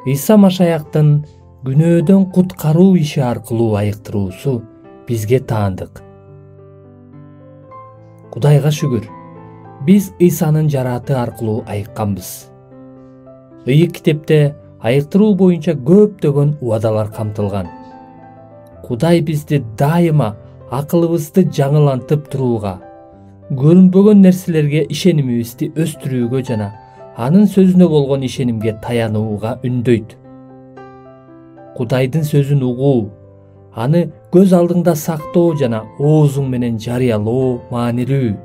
Ыйса Машаяктын күнөөдөн куткаруу иши аркылуу айыктыруусу бизге таандык. Кудайга шүгүр, биз Ыйсанын жарааты аркылуу айыкканбыз. Ыйык китепте айыктыруу боюнча көптөгөн убадалар камтылган. Кудай бизди дайыма акылыбызды жаңылантып турууга, көрүнбөгөн нерселерге ишенимибизди өстүрүүгө жана анын сөзүнө болгон ишенимге таянууга үндөйт. Кудайдын сөзүн угуу, аны көз алдыңда сактоо жана оозуң менен жарыялоо маанилүү.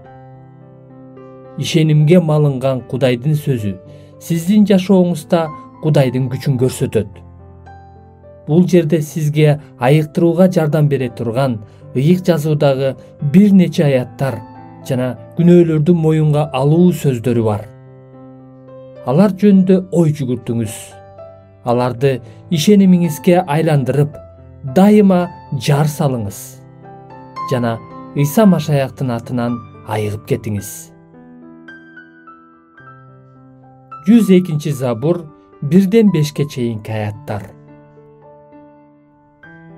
Ишенимге малынган Кудайдын сөзү сиздин жашооңузда Кудайдын күчүн көрсөтөт. Бул жерде сизге айыктырууга жардам бере турган ыйык жазуудагы бир нече аяттар жана күнөөлөрдү моюнга алуу сөздөрү бар. Алар жөнүндө ой жүгүртүңүз. Аларды ишенимиңизге айландырып, дайыма жар салыңыз. Жана Ыйса Машаяктын атынан айыгып кетиңиз. 102 Забур 1-5 чейинки аяттар.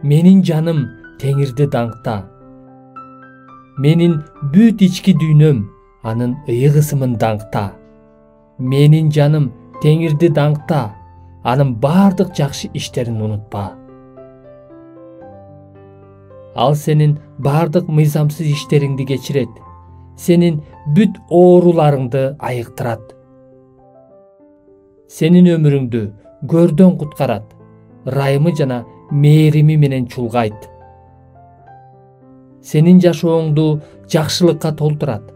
Менин жаным Теңирди даңкта. Менин бүт ички дүйнөм анын ыйык ысымын даңкта. Менин жаным Теңирди даңкта, анын бардык жакшы иштерин унутпа. Ал сенин бардык мыйзамсыз иштериңди кечирет, сенин бүт ооруларыңды айыктырат. Сенин өмүрүңдү көрдөн куткарат, ырайымы жана мээрими менен чулгайт. Сенин жашооңду жакшылыкка толтурат.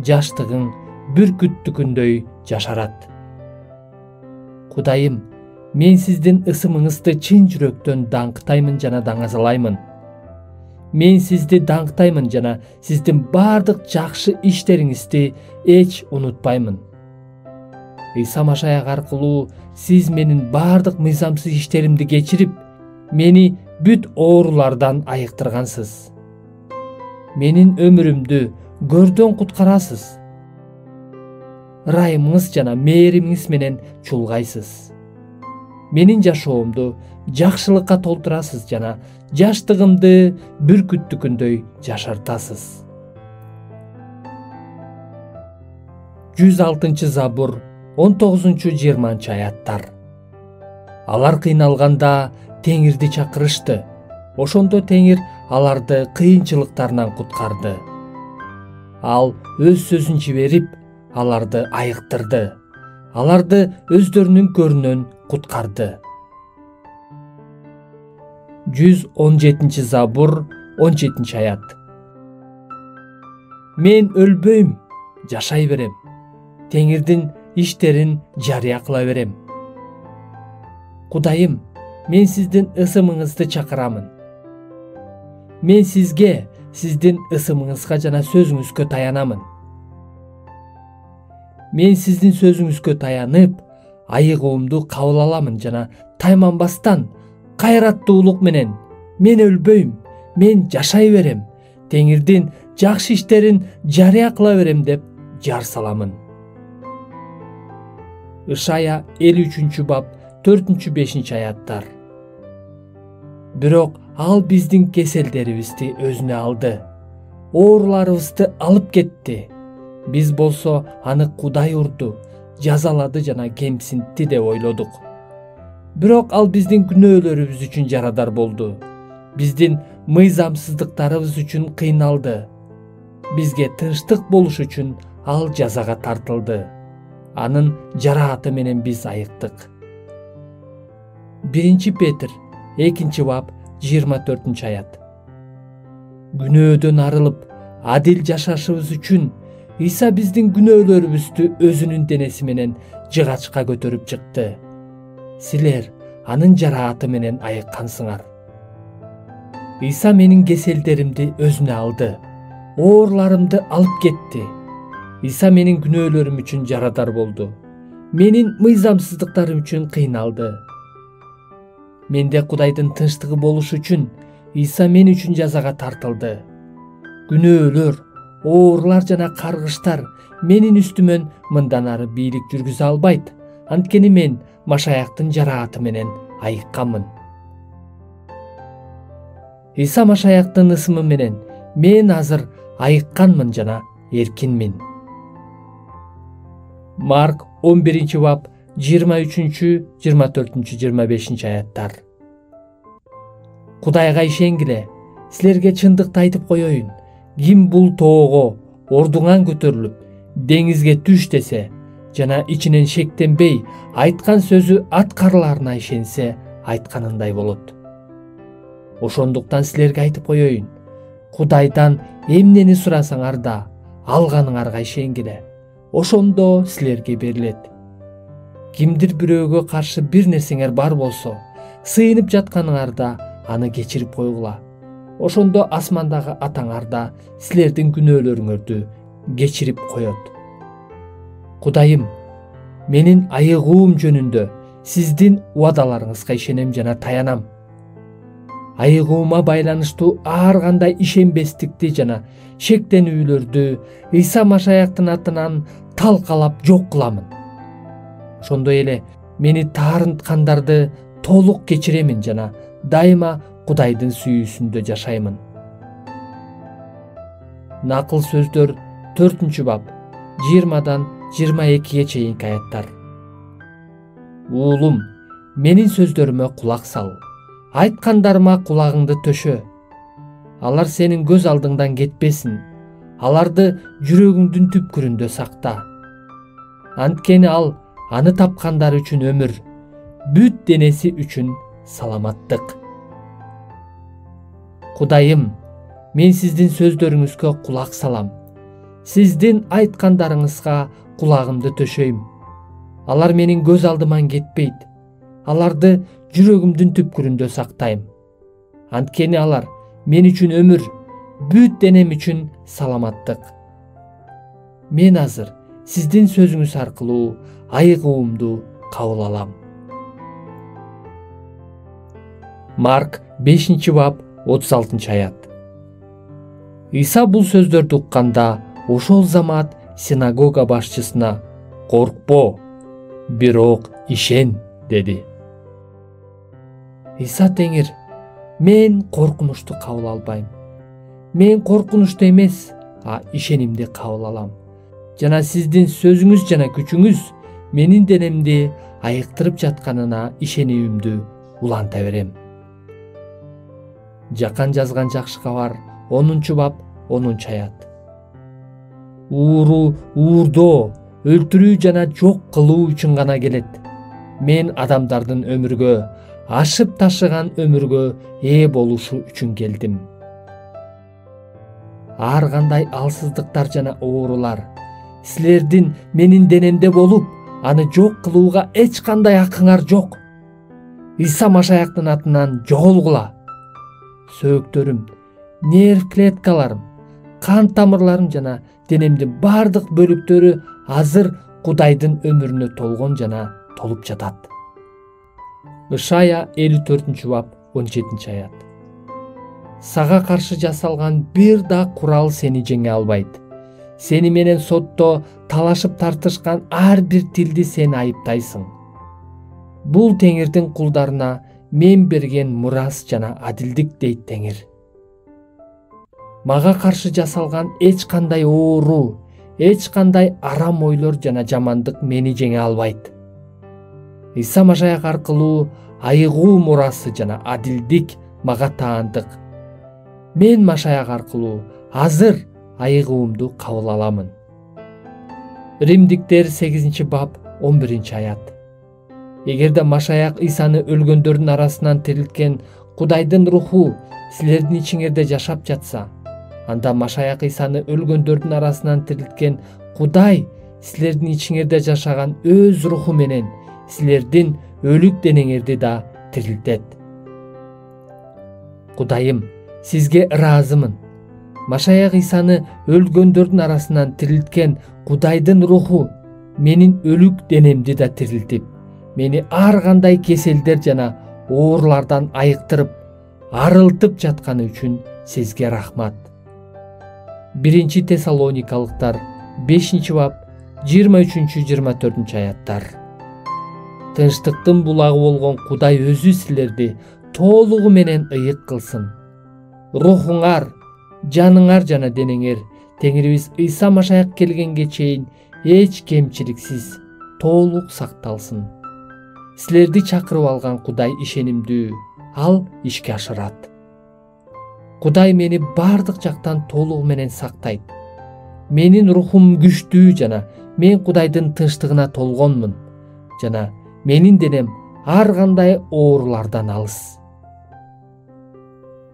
Жаштыгың бүркүттүкүндөй жашарат. Кудайым, мен сиздин ысымыңызды чын жүрөктөн даңктаймын жана даңазалаймын. Мен сизди даңктаймын жана сиздин бардык жакшы иштериңизди эч унутпаймын. Ыйса Машаяк аркылуу сиз менин бардык мыйзамсыз иштеримди кечирип, мени бүт оорулардан айыктыргансыз. Менин өмүрүмдү көрдөн куткарасыз. Ырайымыңыз жана мээримиңиз менен чулгайсыз. Менин жашоомду жакшылыкка толтурасыз жана жаштыгымды бүркүттүкүндөй жашартасыз. 106 Забур 19-20 аяттар. Алар кыйналганда Теңирди чакырышты. Ошондо Теңир аларды кыйынчылыктарынан куткарды. Ал өз сөзүн жиберип, аларды айыктырды. Аларды өздөрүнүн көрүнөн куткарды. 117 Забур 17 аят. Мен өлбөйм, жашай берем. Теңирдин иштерин жарыя кыла берем. Кудайым, мен сиздин ысымыңызды чакырамын. Мен сизге, сиздин ысымыңызга жана сөзүңүзгө таянамын. Мен сиздин сөзүңүзгө таянып, айыгуумду кабыл аламын жана тайманбастан, кайраттуулук менен мен өлбөйм, мен жашай берем. Теңирдин жакшы иштерин жарыя кыла берем деп жар саламын. Ышая 53 бап 4-5 аяттар. Бирок ал биздин кеселдерибизди өзүнө алды. Ооруларыбызды алып кетти. Биз болсо аны Кудай урду, жазалады жана кемсинтти деп ойлодук. Бирок ал биздин күнөөлөрүбүз үчүн жарадар болду. Биздин мыйзамсыздыктарыбыз үчүн кыйналды. Бизге тынчтык болуш үчүн ал жазага тартылды. Анын жарааты менен биз айыктык. 1 Петр 2 бап 24 аят. Күнөөдөн арылып, адил жашашыбыз үчүн Ыйса биздин күнөөлөрүбүздү өзүнүн денеси менен жыгачка көтөрүп чыкты. Силер анын жарааты менен айыккансыңар. Ыйса менин кеселдеримди өзүнө алды. Ооруларымды алып кетти. Ыйса менин күнөөлөрүм үчүн жарадар болду. Менин мыйзамсыздыктарым үчүн кыйналды. Менде Кудайдын тынчтыгы болуш үчүн Ыйса мен үчүн жазага тартылды. Күнөөлөр, оорулар жана каргыштар менин үстүмөн мындан ары бийлик жүргүзө албайт. Анткени мен Машаяктын жарааты менен айыкканмын. Иса Машаяктын ысымы менен мен азыр айыкканмын жана эркинмин. Марк 11-бап 23-24-25 аяттар. Кудайга ишенгиле, силерге чындыкты айтып коеюн. Ким бул тоого ордуңан көтөрүлүп, деңизге түш десе, жана ичинен шектенбей, айткан сөзү аткарыларына ишенсе, айтканындай болот. Ошондуктан силерге айтып коеюн, Кудайдан эмнени сурасаңар да, алганыңарга ишенгиле. Ошондо силерге берилет. Кимдир бирөөгө каршы бир нерсеңер бар болсо, сыйынып жатканыңарда аны кечирип койгула. Ошондо асмандагы атаңар да силердин күнөөлөрүңөрдү кечирип коет. Кудайым, менин айыгуум жөнүндө сиздин убадаларыңызга ишенем жана таянам. Айыгуума байланыштуу ар кандай ишенбестикти жана шектенүүлөрдү Иса Машаяктын атынан талкалап жок кыламын. Ошондой эле мени таарынткандарды толук кечиремин жана дайыма Кудайдын сүйүүсүндө жашаймын. Накыл сөздөр 4-бап 20-22 чейинки аяттар. Уулум, менин сөздөрүмө кулак сал. Айткандарыма кулагыңды төшө. Алар сенин көз алдыңдан кетпесин. Аларды жүрөгүңдүн түпкүрүндө сакта. Анткени ал аны тапкандар үчүн өмүр, бүт денеси үчүн саламаттык. Кудайым, мен сиздин сөздөрүңүзгө кулак салам. Сиздин айткандарыңызга кулагымды төшөйм. Алар менин көз алдыман кетпейт. Аларды жүрөгүмдүн түпкүрүндө сактайм. Анткени алар мен үчүн өмүр, бүт денем үчүн саламаттык. Мен азыр сиздин сөзүңүз аркылуу айыгуумду кабыл алам. Марк 5-бап 36 аят. Иса бул сөздөрдү укканда ошол замат синагога башчысына «Коркпо, бирок ишен» деди. Иса теңир, мен коркунучту кабыл албайм. Мен коркунучту эмес, ишенимди кабыл алам. Жана сиздин сөзүңүз жана күчүңүз менин денемди айыктырып жатканына ишенүүмдү уланта берем. Жакан жазган жакшы кабар 10-бап 10 аят. Ууру уурдоо, өлтүрүү жана жок кылуу үчүн гана келет. Мен адамдардын өмүргө, ашып ташыган өмүргө ээ болушу үчүн келдим. Ар кандай алсыздыктар жана оорулар силердин менин денемде болуп, аны жок кылууга эч кандай акыңар жок. Иса Машаяктын атынан жоголгула. Сөөктөрүм, нерв клеткаларым, кан тамырларым жана денемдин бардык бөлүктөрү азыр Кудайдын өмүрүнө толгон жана толуп жатат. Ишая 54-бап 17 аят. Сага каршы жасалган бир да курал сени жеңе албайт. Сени менен сотто талашып тартышкан ар бир тилди сен айыптайсың. Бул Теңирдин кулдарына мен берген мурас жана адилдик дейт Теңир. Мага каршы жасалган эч кандай оору, эч кандай арам ойлор жана жамандык мени жеңе албайт. Иса Машаяк аркылуу айыгуу мурасы жана адилдик мага таандык. Мен Машаяк аркылуу азыр айыгуумду кабыл аламын. Римдиктер 8-бап 11 аят. Эгерде Машаяк Исаны өлгөндөрдүн арасынан тирилткен Кудайдын руху силердин ичиңерде жашап жатса, анда Машаяк Исаны өлгөндөрдүн арасынан тирилткен Кудай силердин ичиңерде жашаган өз руху менен силердин өлүк денеңерди да тирилтет. Кудайым, сизге ыраазымын. Машаяк Исаны өлгөндөрдүн арасынан тирилткен Кудайдын руху менин өлүк денемди да тирилтип, мени ар кандай кеселдер жана оорлардан айыктырып, арылтып жатканы үчүн сизге рахмат. 1 Тессалоникалыктар 5-бап 23-24 аяттар. тынчтыктын булагы болгон Кудай өзү силерди толугу менен ыйык кылсын. Рухуңар, жаныңар жана денеңер Теңирибиз Ыйса Машаяк келгенге чейин эч кемчиликсиз толук сакталсын. Силерди чакырып алган Кудай ишенимдүү, ал ишке ашырат. Кудай мени бардык жактан толугу менен сактайт. Менин рухум күчтүү жана мен Кудайдын тынчтыгына толгонмун жана менин денем ар кандай оорулардан алыс.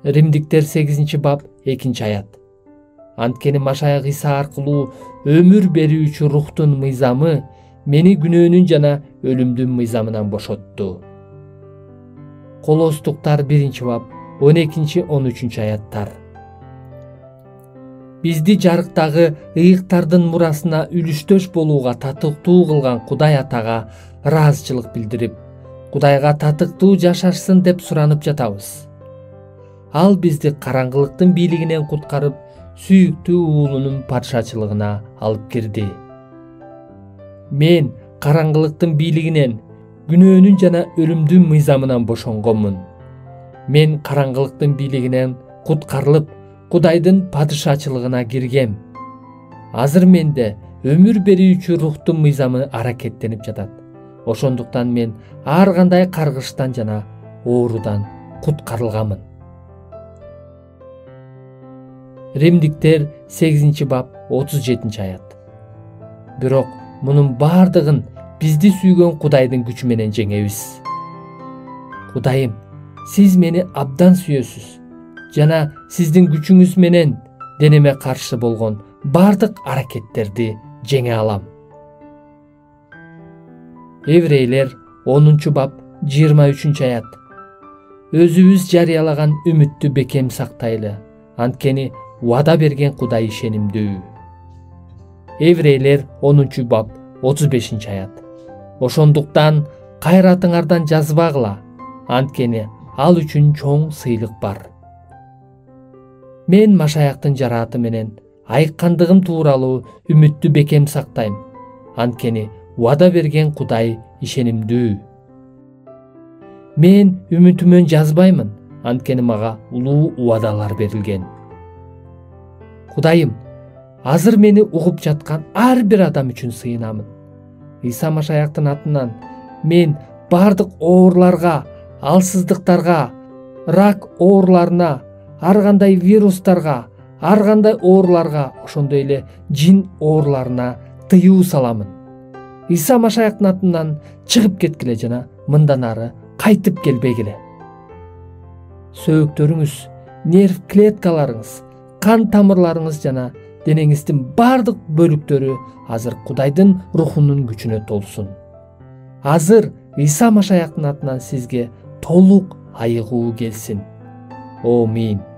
Римдиктер 8-бап 2-аят. Анткени Машаяк Иса аркылуу өмүр берүүчү рухтун мыйзамы мени күнөөнүн жана өлүмдүн мыйзамынан бошотту. Колостуктар 1-бап 12-13 аяттар. Бизди жарыктагы ыйыктардын мурасына үлүштөш болууга татыктуу кылган Кудай Атага ыраазычылык билдирип, Кудайга татыктуу жашашсын деп суранып жатабыз. Ал бизди караңгылыктын бийлигинен куткарып, сүйүктүү уулунун падышачылыгына алып кирди. Мен караңгылыктын бийлигинен, күнөөнүн жана өлүмдүн мыйзамынан бошонгонмун. Мен караңгылыктын бийлигинен куткарылып, Кудайдын падышачылыгына киргем. Азыр менде өмүр берүүчү рухтун мыйзамы аракеттенип жатат. Ошондуктан мен ар кандай каргыштан жана оорудан куткарылганмын. Римдиктер 8-бап 37-аят. Бирок мунун бардыгын бизди сүйгөн Кудайдын күчү менен жеңебиз. Кудайым, сиз мени абдан сүйөсүз жана сиздин күчүңүз менен денеме каршы болгон бардык аракеттерди жеңе алам. Еврейлер 10-бап 23-аят. Өзүбүз жарыялаган үмүттү бекем сактайлы, анткени убада берген Кудай ишенимдүү. Еврейлер 10-бап 35-аят. Ошондуктан кайратыңардан жазбагыла, анткени ал үчүн чоң сыйлык бар. Мен Машаяктын жарааты менен айыккандыгым тууралуу үмүттү бекем сактайм, анткени убада берген Кудай ишенимдүү. Мен үмүтүмөн жазбаймын, анткени мага улуу убадалар берилген. Кудайым, азыр мени угуп жаткан ар бир адам үчүн сыйынамын. Ыйса Машаяктын атынан мен бардык ооруларга, алсыздыктарга, рак ооруларына, ар кандай вирустарга, ар кандай ооруларга, ошондой эле жин ооруларына тыюу саламын. Ыйса Машаяктын атынан чыгып кеткиле жана мындан ары кайтып келбегиле. Сөөктөрүңүз, нерв клеткаларыңыз, кан тамырларыңыз жана денеңиздин бардык бөлүктөрү азыр Кудайдын рухунун күчүнө толсун. Азыр Ыйса Машаяктын атынан сизге толук айыгуу келсин. Амин.